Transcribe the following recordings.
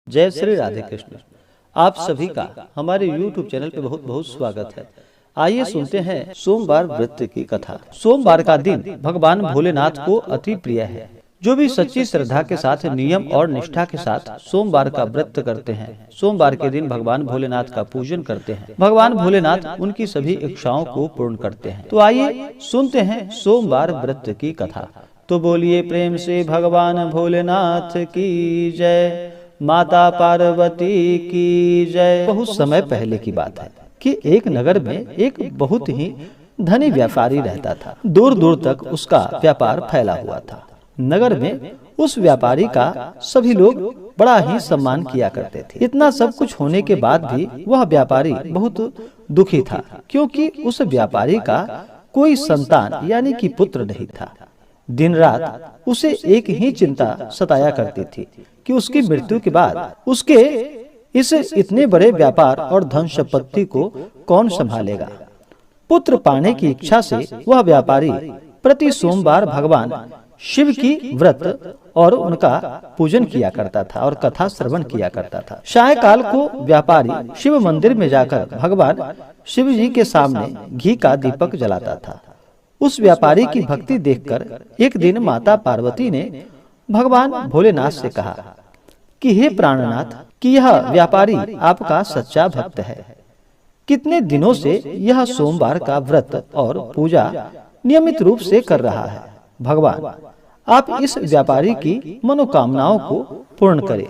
जय श्री राधे कृष्ण। आप सभी का हमारे YouTube चैनल पे बहुत बहुत स्वागत है। आइए सुनते हैं सोमवार व्रत की कथा। सोमवार का दिन भगवान भोलेनाथ को अति प्रिय है। जो भी सच्ची श्रद्धा के साथ नियम और निष्ठा के साथ सोमवार का व्रत करते हैं, सोमवार के दिन भगवान भोलेनाथ का पूजन करते हैं, भगवान भोलेनाथ उनकी सभी इच्छाओं को पूर्ण करते हैं। तो आइए सुनते हैं सोमवार व्रत की कथा। तो बोलिए प्रेम से भगवान भोलेनाथ की जय, माता पार्वती की जय। बहुत समय पहले की बात है कि एक नगर में एक बहुत ही धनी व्यापारी रहता था। दूर दूर तक उसका व्यापार फैला हुआ था। नगर में उस व्यापारी का सभी लोग बड़ा ही सम्मान किया करते थे। इतना सब कुछ होने के बाद भी वह व्यापारी बहुत दुखी था, क्योंकि उस व्यापारी का कोई संतान यानी कि पुत्र नहीं था। दिन रात उसे एक ही चिंता सताया करती थी कि उसकी मृत्यु के बाद उसके इस इतने बड़े व्यापार और धन संपत्ति को कौन संभालेगा। पुत्र पाने की इच्छा से वह व्यापारी प्रति सोमवार भगवान शिव की व्रत और उनका पूजन किया करता था और कथा श्रवण किया करता था। सायंकाल को व्यापारी शिव मंदिर में जाकर भगवान शिव जी के सामने घी का दीपक जलाता था। उस व्यापारी की भक्ति देखकर एक दिन माता पार्वती ने भगवान भोलेनाथ से कहा कि हे प्राणनाथ, कि यह व्यापारी आपका सच्चा भक्त है। कितने दिनों से यह सोमवार का व्रत और पूजा नियमित रूप से कर रहा है। भगवान, आप इस व्यापारी की मनोकामनाओं को पूर्ण करें।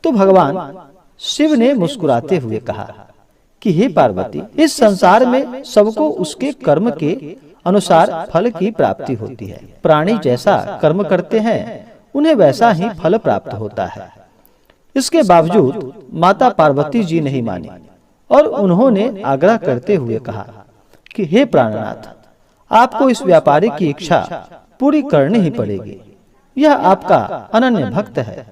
तो भगवान शिव ने मुस्कुराते हुए कहा कि हे पार्वती, इस संसार में सबको उसके कर्म के अनुसार फल की प्राप्ति होती है। प्राणी जैसा कर्म करते हैं उन्हें वैसा ही फल प्राप्त होता है। इसके बावजूद माता पार्वती जी नहीं मानी और उन्होंने आग्रह करते हुए कहा कि हे प्राणनाथ, आपको इस व्यापारी की इच्छा पूरी करनी ही पड़ेगी। यह आपका अनन्य भक्त है।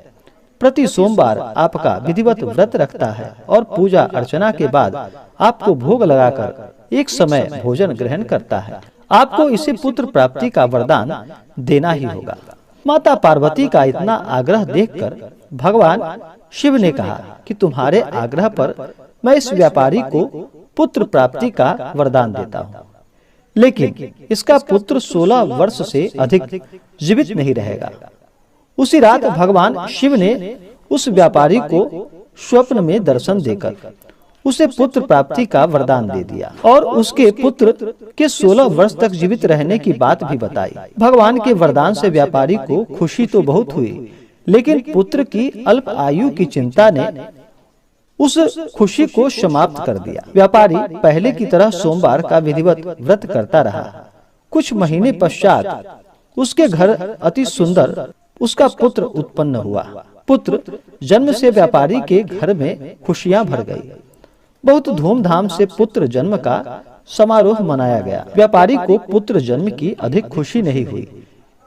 प्रति सोमवार आपका विधिवत व्रत रखता है और पूजा अर्चना के बाद आपको भोग लगाकर एक समय भोजन ग्रहण करता है। आपको इसे पुत्र प्राप्ति का वरदान देना ही होगा। माता पार्वती का इतना आग्रह देखकर भगवान शिव ने कहा कि तुम्हारे आग्रह पर मैं इस व्यापारी को पुत्र प्राप्ति का वरदान देता हूँ, लेकिन इसका पुत्र 16 वर्ष से अधिक जीवित नहीं रहेगा। उसी रात भगवान शिव ने उस व्यापारी को स्वप्न में दर्शन देकर उसे पुत्र प्राप्ति का वरदान दे दिया और उसके पुत्र के 16 वर्ष तक जीवित रहने की बात भी बताई। भगवान के वरदान से व्यापारी को खुशी तो बहुत हुई, लेकिन पुत्र की अल्प आयु की चिंता ने उस खुशी को समाप्त कर दिया। व्यापारी पहले की तरह सोमवार का विधिवत व्रत करता रहा। कुछ महीने पश्चात उसके घर अति सुंदर उसका पुत्र उत्पन्न हुआ। पुत्र जन्म से व्यापारी के घर में खुशियां भर गई। बहुत धूमधाम से पुत्र जन्म का समारोह मनाया गया। व्यापारी को पुत्र जन्म की अधिक खुशी नहीं हुई,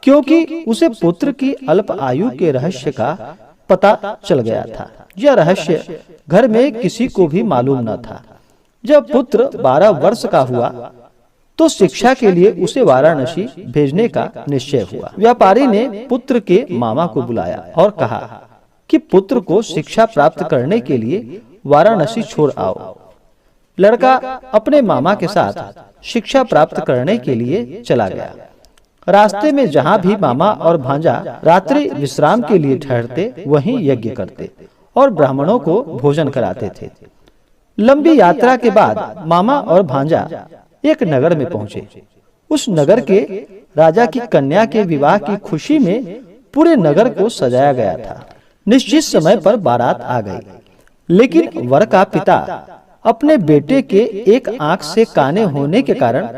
क्योंकि उसे पुत्र की अल्प आयु के रहस्य का पता चल गया था। यह रहस्य घर में किसी को भी मालूम न था। जब पुत्र 12 वर्ष का हुआ तो शिक्षा के लिए उसे वाराणसी भेजने का निश्चय हुआ। व्यापारी ने पुत्र के मामा को बुलाया और कहा कि पुत्र को शिक्षा प्राप्त करने के लिए वाराणसी छोड़ आओ। लड़का अपने मामा के साथ शिक्षा प्राप्त करने के लिए चला गया। रास्ते में जहाँ भी मामा और भांजा रात्रि विश्राम के लिए ठहरते, वहीं यज्ञ करते और ब्राह्मणों को भोजन कराते थे। लंबी यात्रा के बाद मामा और भांजा एक नगर में पहुंचे। उस नगर के राजा की कन्या के विवाह की खुशी में पूरे नगर को सजाया गया था। निश्चित समय पर बारात आ गई, लेकिन वर का पिता अपने बेटे के एक आंख से काने होने के कारण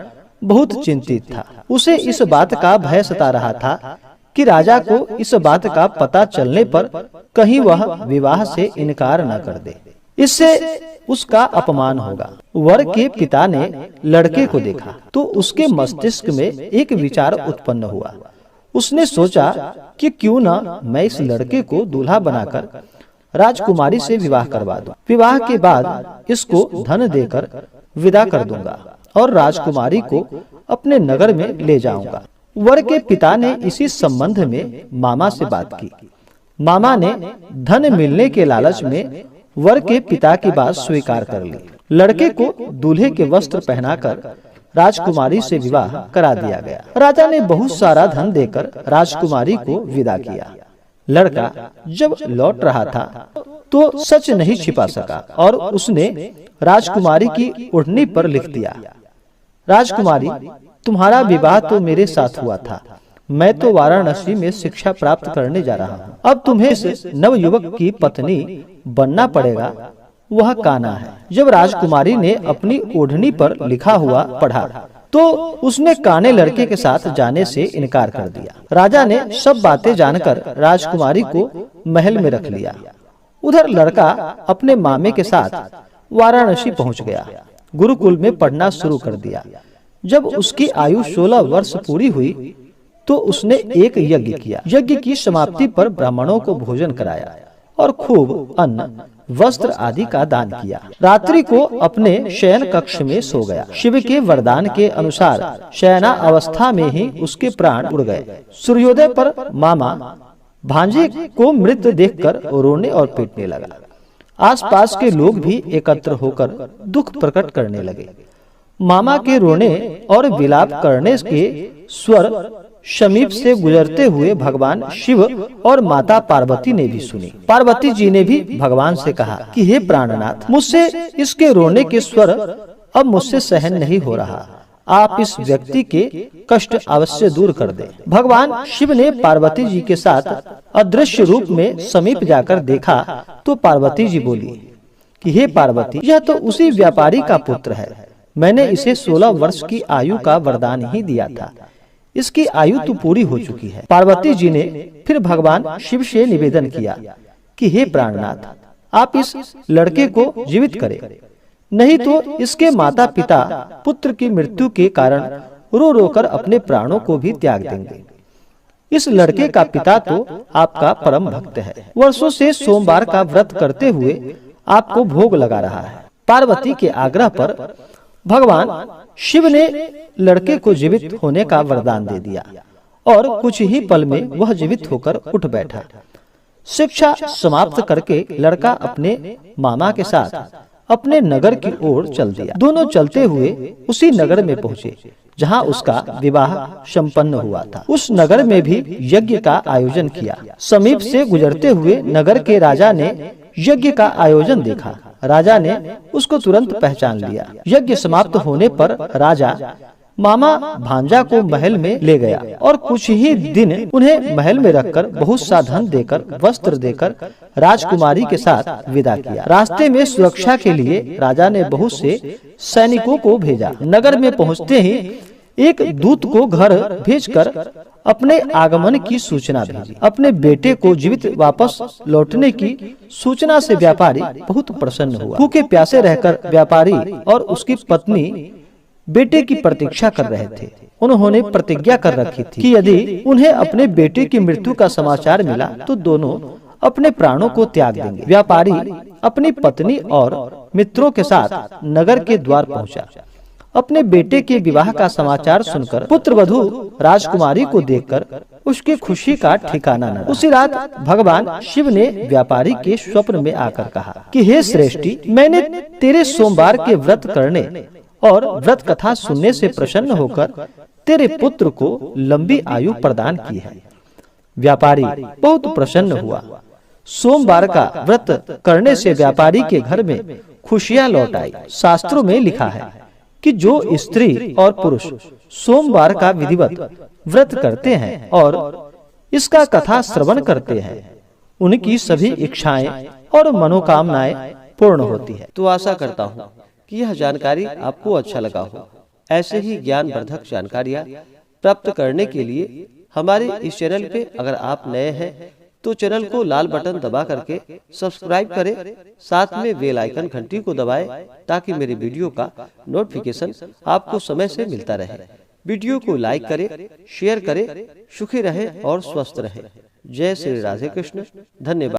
बहुत चिंतित था। उसे इस बात का भय सता रहा था कि राजा को इस बात का पता चलने पर कहीं वह विवाह से इनकार न कर दे, इससे उसका अपमान होगा। वर के पिता ने लड़के को देखा तो उसके मस्तिष्क में एक विचार उत्पन्न हुआ। उसने सोचा कि क्यों न मैं इस लड़के को दूल्हा बनाकर राजकुमारी से विवाह करवा दूं। विवाह के बाद इसको धन देकर विदा कर दूंगा और राजकुमारी को अपने नगर में ले जाऊंगा। वर के पिता ने इसी संबंध में मामा से बात की। मामा ने धन मिलने के लालच में वर के पिता की बात स्वीकार कर ली। लड़के को दूल्हे के वस्त्र पहनाकर राजकुमारी से विवाह करा दिया गया। राजा ने बहुत सारा धन देकर राजकुमारी को विदा किया। लड़का जब लौट रहा था तो सच नहीं छिपा सका और उसने राजकुमारी की ओढ़नी पर लिख दिया, राजकुमारी, तुम्हारा विवाह तो मेरे साथ हुआ था। मैं तो वाराणसी में शिक्षा प्राप्त करने जा रहा हूँ। अब तुम्हें इस नवयुवक की पत्नी बनना पड़ेगा। वह कान्हा है। जब राजकुमारी ने अपनी ओढ़नी पर लिखा हुआ पढ़ा तो उसने काने लड़के के साथ जाने से इनकार कर दिया। राजा ने सब बातें जानकर राजकुमारी को महल में रख लिया। उधर लड़का अपने मामे के साथ वाराणसी पहुंच गया। गुरुकुल में पढ़ना शुरू कर दिया। जब उसकी आयु 16 वर्ष पूरी हुई तो उसने एक यज्ञ किया। यज्ञ की समाप्ति पर ब्राह्मणों को भोजन कराया और खूब अन्न, वस्त्र आदि का दान किया। रात्रि को अपने शयन कक्ष में सो गया। शिव के वरदान के अनुसार शयना अवस्था में ही उसके प्राण उड़ गए। सूर्योदय पर मामा भांजे को मृत देखकर रोने और पीटने लगा। आसपास के लोग भी एकत्र होकर दुख प्रकट करने लगे। मामा के रोने और विलाप करने के स्वर समीप से गुजरते हुए भगवान शिव और माता पार्वती ने भी सुनी। पार्वती जी ने भी भगवान से कहा कि हे प्राणनाथ, मुझसे इसके रोने के स्वर अब मुझसे सहन नहीं हो रहा। आप इस व्यक्ति के कष्ट अवश्य दूर कर दें। भगवान शिव ने पार्वती जी के साथ अदृश्य रूप में समीप जाकर देखा तो पार्वती जी बोली कि हे पार्वती, यह तो उसी व्यापारी का पुत्र है। मैंने इसे 16 वर्ष की आयु का वरदान ही दिया था। इसकी आयु तो पूरी हो चुकी है। पार्वती जी ने फिर भगवान शिव से निवेदन किया कि हे प्राणनाथ, आप इस लड़के को जीवित करें, नहीं तो इसके माता पिता पुत्र की मृत्यु के कारण रो रो कर अपने प्राणों को भी त्याग देंगे। इस लड़के का पिता तो आपका परम भक्त है। वर्षों से सोमवार का व्रत करते हुए आपको भोग लगा रहा है। पार्वती के आग्रह पर भगवान शिव ने लड़के को जीवित होने का वरदान दे दिया और कुछ ही पल में वह जीवित होकर उठ बैठा। शिक्षा समाप्त करके लड़का अपने मामा के साथ अपने नगर की ओर चल दिया। दोनों चलते हुए उसी नगर में पहुँचे जहाँ उसका विवाह संपन्न हुआ था। उस नगर में भी यज्ञ का आयोजन किया। समीप से गुजरते हुए नगर के राजा ने यज्ञ का आयोजन देखा। राजा ने उसको तुरंत पहचान लिया। यज्ञ समाप्त होने पर राजा मामा भांजा को महल में ले गया और कुछ ही दिन उन्हें महल में रखकर बहुत सा धन देकर, वस्त्र देकर राजकुमारी के साथ विदा किया। रास्ते में सुरक्षा के लिए राजा ने बहुत से सैनिकों को भेजा। नगर में पहुंचते ही एक दूत को घर भेजकर अपने आगमन की सूचना भेजी। अपने बेटे को जीवित वापस लौटने की सूचना से व्यापारी बहुत प्रसन्न हुआ। भूखे प्यासे रहकर व्यापारी और उसकी पत्नी बेटे की प्रतीक्षा कर रहे थे। उन्होंने प्रतिज्ञा कर रखी थी कि यदि उन्हें अपने बेटे की मृत्यु का समाचार मिला तो दोनों अपने प्राणों को त्याग देंगे। व्यापारी अपनी पत्नी और मित्रों के साथ नगर के द्वार पहुंचा। अपने बेटे के विवाह का समाचार सुनकर पुत्रवधू राजकुमारी को देखकर उसकी खुशी का ठिकाना न रहा। उसी रात भगवान शिव ने व्यापारी के स्वप्न में आकर कहा कि हे श्रेष्ठी, मैंने तेरे सोमवार के व्रत करने और व्रत कथा सुनने से प्रसन्न होकर तेरे पुत्र को लंबी आयु प्रदान की है। व्यापारी बहुत प्रसन्न हुआ। सोमवार का व्रत करने से व्यापारी के घर में खुशियां लौट आई। शास्त्रों में लिखा है कि जो स्त्री और पुरुष सोमवार का विधिवत व्रत करते हैं और इसका कथा श्रवण करते हैं, उनकी सभी इच्छाएं और मनोकामनाएं पूर्ण होती है। तो आशा करता हूँ कि यह जानकारी आपको अच्छा लगा हो। ऐसे ही ज्ञानवर्धक जानकारियाँ प्राप्त करने के लिए हमारे इस चैनल पे अगर आप नए हैं तो चैनल को लाल बटन दबा करके सब्सक्राइब करें, साथ में बेल आइकन घंटी को दबाएं ताकि मेरे वीडियो का नोटिफिकेशन आपको समय से मिलता रहे। वीडियो को लाइक करें, शेयर करें। सुखी रहें और स्वस्थ रहें। जय श्री राधे कृष्ण। धन्यवाद।